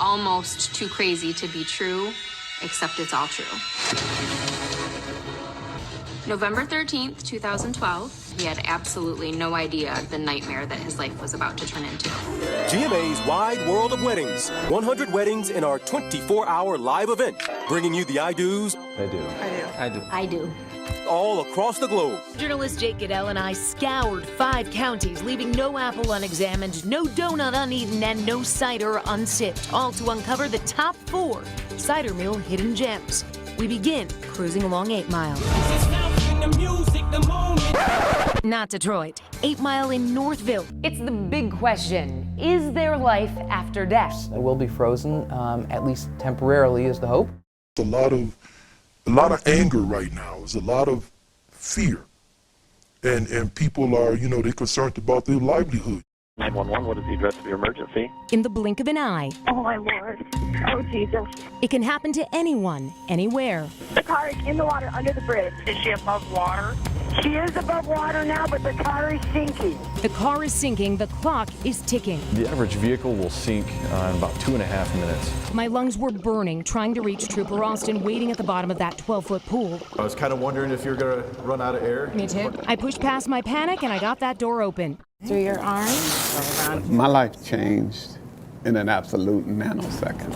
almost too crazy to be true, except it's all true. November 13th, 2012, he had absolutely no idea the nightmare that his life was about to turn into. GMA's Wide World of Weddings. 100 weddings in our 24-hour live event, bringing you the I do's. I do. I do. I do. All across the globe. Journalist Jake Goodell and I scoured 5 counties, leaving no apple unexamined, no donut uneaten, and no cider unsipped, all to uncover the top 4 cider mill hidden gems. We begin cruising along 8 Mile. Not Detroit. 8 Mile in Northville. It's the big question. Is there life after death? It will be frozen, at least temporarily is the hope. A lot of anger right now. There's a lot of fear. And people are, they're concerned about their livelihood. 911, what is the address of your emergency? In the blink of an eye. Oh, my Lord. Oh, Jesus. It can happen to anyone, anywhere. The car is in the water under the bridge. Is she above water? She is above water now, but the car is sinking. The car is sinking, the clock is ticking. The average vehicle will sink in about 2.5 minutes. My lungs were burning trying to reach Trooper Austin waiting at the bottom of that 12-foot pool. I was kind of wondering if you're going to run out of air. Me too. I pushed past my panic and I got that door open. Through your arm? My life changed in an absolute nanosecond.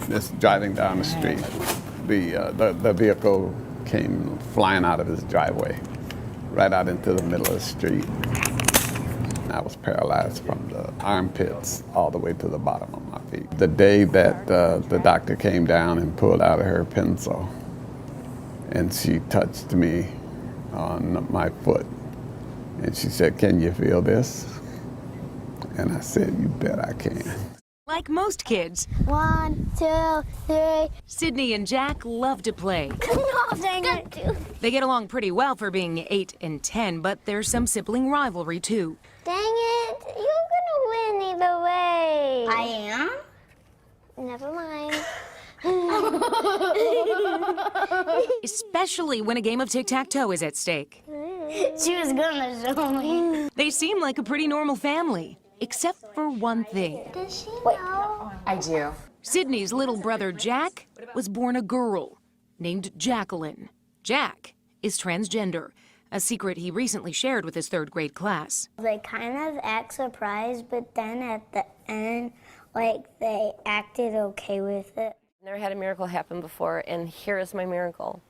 Just driving down the street, the vehicle came flying out of his driveway, right out into the middle of the street. I was paralyzed from the armpits all the way to the bottom of my feet. The day that the doctor came down and pulled out her pencil, and she touched me on my foot, and she said, "Can you feel this?" And I said, "You bet I can." Like most kids, 1, 2, 3. Sydney and Jack love to play. No, dang it. They get along pretty well for being 8 and 10, but there's some sibling rivalry too. Dang it. You're gonna win either way. I am? Never mind. Especially when a game of tic-tac-toe is at stake. She was gonna show me. They seem like a pretty normal family, except for one thing. Does she know? I do. Sydney's little brother Jack was born a girl named Jacqueline. Jack is transgender, a secret he recently shared with his 3rd grade class. They kind of act surprised, but then at the end, they acted okay with it. Never had a miracle happen before, and here is my miracle.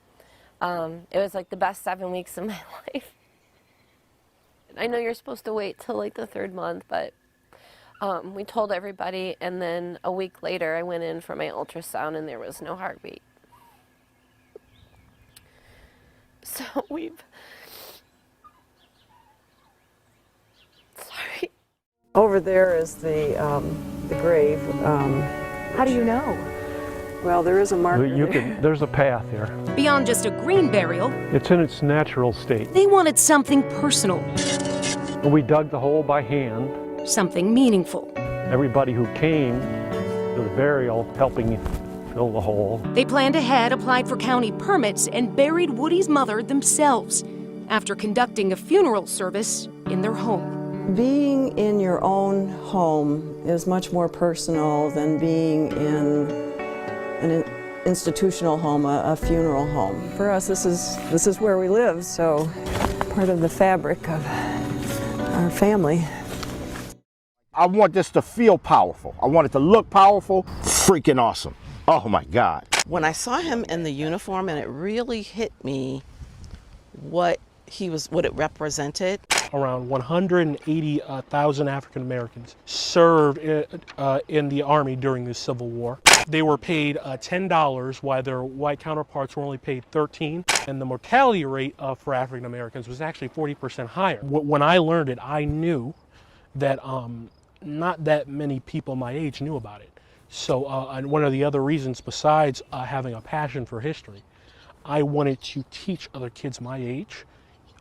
It was like the best 7 weeks of my life. I know you're supposed to wait till the 3rd month, but we told everybody, and then a week later I went in for my ultrasound and there was no heartbeat. So sorry. Over there is the grave. How do you know? Well, there is a marker. There's a path here. Beyond just a green burial, it's in its natural state. they wanted something personal, We dug the hole by hand. something meaningful. Everybody who came to the burial helping fill the hole. They planned ahead, applied for county permits, and buried Woody's mother themselves after conducting a funeral service in their home. Being in your own home is much more personal than being in an institutional home, a funeral home. For us, this is where we live, so part of the fabric of our family. I want this to feel powerful. I want it to look powerful. Freaking awesome. Oh my God. When I saw him in the uniform, and it really hit me what it represented. Around 180,000 African Americans served in the Army during the Civil War. They were paid $10 while their white counterparts were only paid $13, and the mortality rate for African Americans was actually 40% higher. When I learned it, I knew that not that many people my age knew about it. So and one of the other reasons, besides having a passion for history, I wanted to teach other kids my age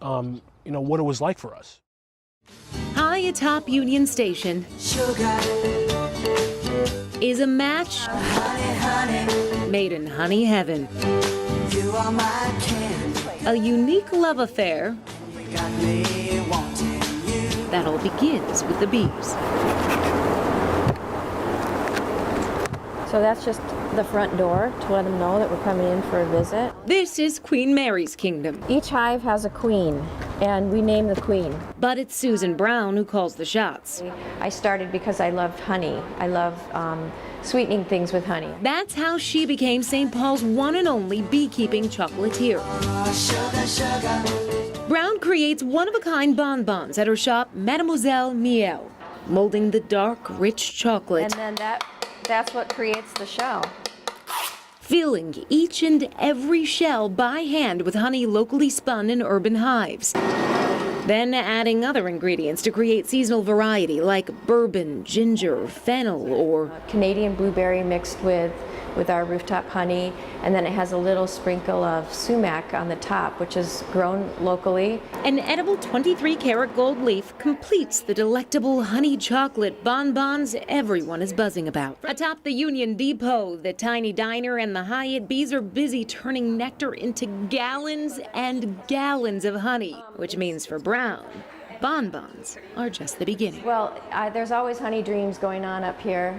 what it was like for us. High atop Union Station is a match made in honey heaven. A unique love affair that all begins with the bees. So that's just the front door to let them know that we're coming in for a visit. This is Queen Mary's kingdom. Each hive has a queen, and we name the queen. But it's Susan Brown who calls the shots. I started because I loved honey. I love sweetening things with honey. That's how she became St. Paul's one and only beekeeping chocolatier. Brown creates one-of-a-kind bonbons at her shop, Mademoiselle Miel, molding the dark, rich chocolate. And then that's what creates the shell. Filling each and every shell by hand with honey locally spun in urban hives. Then adding other ingredients to create seasonal variety like bourbon, ginger, fennel, or Canadian blueberry mixed with our rooftop honey, and then it has a little sprinkle of sumac on the top, which is grown locally. An edible 23-karat gold leaf completes the delectable honey chocolate bonbons everyone is buzzing about. Atop the Union Depot, the Tiny Diner, and the Hyatt, bees are busy turning nectar into gallons and gallons of honey, which means for Brown, bonbons are just the beginning. Well, there's always honey dreams going on up here.